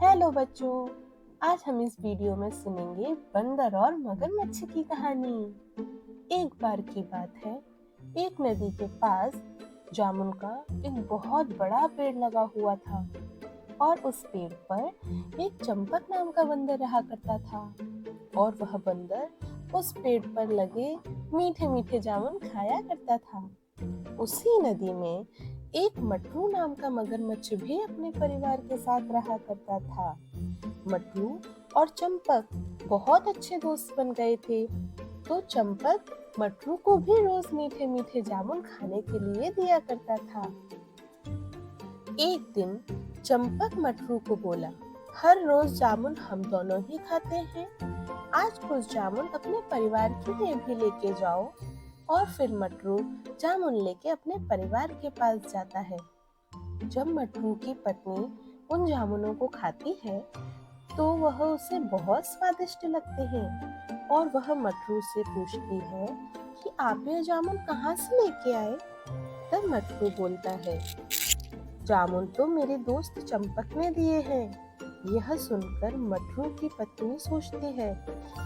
Hello बच्चों, आज हम इस वीडियो में सुनेंगे बंदर और मगरमच्छ की कहानी। एक बार की बात है, एक नदी के पास जामुन का एक बहुत बड़ा पेड़ लगा हुआ था और उस पेड़ पर एक चंपक नाम का बंदर रहा करता था और वह बंदर उस पेड़ पर लगे मीठे मीठे जामुन खाया करता था। उसी नदी में एक मटरू नाम का मगरमच्छ भी अपने परिवार के साथ रहा करता था। मटरू और चंपक बहुत अच्छे दोस्त बन गए थे, तो चंपक मटरू को भी रोज मीठे मीठे जामुन खाने के लिए दिया करता था। एक दिन चंपक मटरू को बोला, हर रोज जामुन हम दोनों ही खाते हैं, आज कुछ जामुन अपने परिवार के लिए भी लेके जाओ। और फिर मटरू जामुन लेके अपने परिवार के पास जाता है। जब मटरू की पत्नी उन जामुनों को खाती है तो वह उसे बहुत स्वादिष्ट लगते हैं और वह मटरू से पूछती है कि आप ये जामुन कहाँ से लेके आए। तब मटरू बोलता है, जामुन तो मेरे दोस्त चंपक ने दिए हैं। यह सुनकर मटरू की पत्नी सोचती है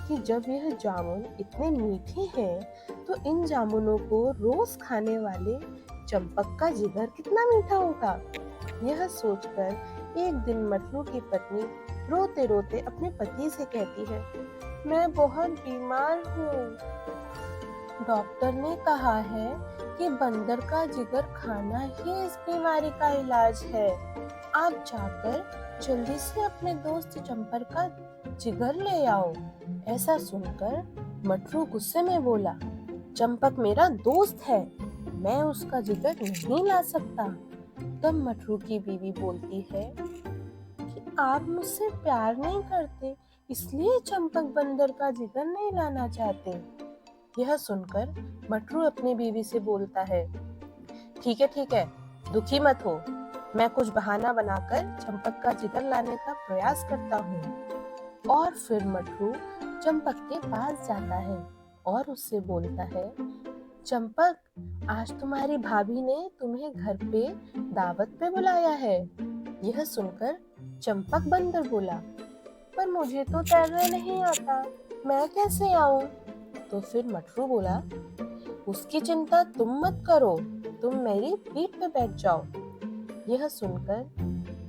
कि जब यह जामुन इतने मीठे हैं तो इन जामुनों को रोज खाने वाले चंपक का जिगर कितना मीठा होगा। यह सोचकर एक दिन मटरू की पत्नी रोते रोते अपने पति से कहती है, मैं बहुत बीमार हूँ। डॉक्टर ने कहा है कि बंदर का जिगर खाना ही इस बीमारी का इलाज है। आप जाकर जल्दी से अपने दोस्त चंपक का जिगर ले आओ। ऐसा सुनकर मटरू गुस्से में बोला, चंपक मेरा दोस्त है, मैं उसका जिगर नहीं ला सकता। तब मटरू की बीवी बोलती है कि आप मुझसे प्यार नहीं करते, इसलिए चंपक बंदर का जिगर नहीं लाना चाहते। यह सुनकर मटरू अपनी बीवी से बोलता है, ठीक है, दुखी मत हो, मैं कुछ बहाना बनाकर चंपक का जिगर लाने का प्रयास करता हूँ। और फिर मटरू चंपक के पास जाता है और उससे बोलता है, चंपक, आज तुम्हारी भाभी ने तुम्हें घर पे दावत पे बुलाया है। यह सुनकर चंपक बंदर बोला, पर मुझे तो तैरना नहीं आता, मैं कैसे आऊं। तो फिर मटरू बोला, उसकी चिंता तुम मत करो, तुम मेरी पीठ पे बैठ जाओ। यह सुनकर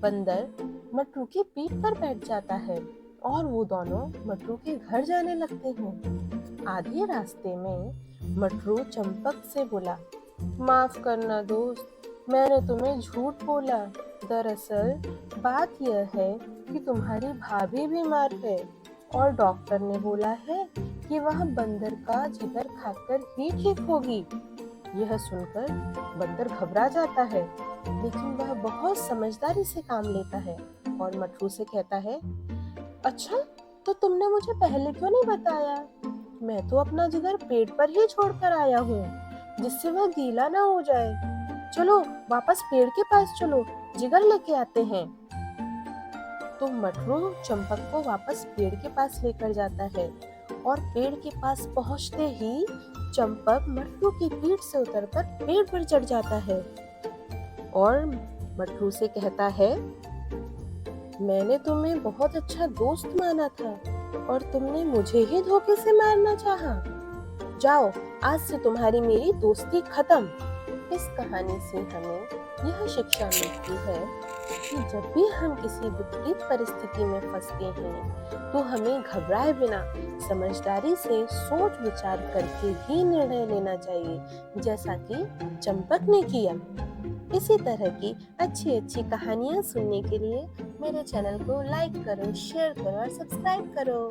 बंदर मटरू की पीठ पर बैठ जाता है और वो दोनों मटरू के घर जाने लगते हैं। आधे रास्ते में मटरू चंपक से बोला, माफ करना दोस्त, मैंने तुम्हें झूठ बोला। दरअसल बात यह है कि तुम्हारी भाभी बीमार है और डॉक्टर ने बोला है कि वह बंदर का जिगर खाकर ही ठीक होगी। यह सुनकर बंदर घबरा जाता है, लेकिन वह बहुत समझदारी से काम लेता है और मटरू से कहता है, अच्छा, तो तुमने मुझे पहले क्यों नहीं बताया? मैं तो अपना जिगर पेड़ पर ही छोड़कर आया हूँ, जिससे वह गीला ना हो जाए। चलो वापस पेड़ के पास चलो, जिगर लेके आते हैं। तो मटरू चंपक को वापस पेड़ के पास लेकर जाता है और पेड़ के पास पहुंचते ही चंपक मटरू की पीठ से उतरकर पेड़ पर चढ़ जाता है और मटरू से कहता है, मैंने तुम्हें बहुत अच्छा दोस्त माना था और तुमने मुझे ही धोखे से मारना चाहा। जाओ, आज से तुम्हारी मेरी दोस्ती खत्म। इस कहानी से हमें यह शिक्षा मिलती है कि जब भी हम किसी विपरीत परिस्थिति में फंसते हैं तो हमें घबराए बिना समझदारी से सोच विचार करके ही निर्णय लेना चाहिए, जैसा कि चंपक ने किया। इसी तरह की अच्छी अच्छी कहानियाँ सुनने के लिए मेरे चैनल को लाइक करो, शेयर करो और सब्सक्राइब करो।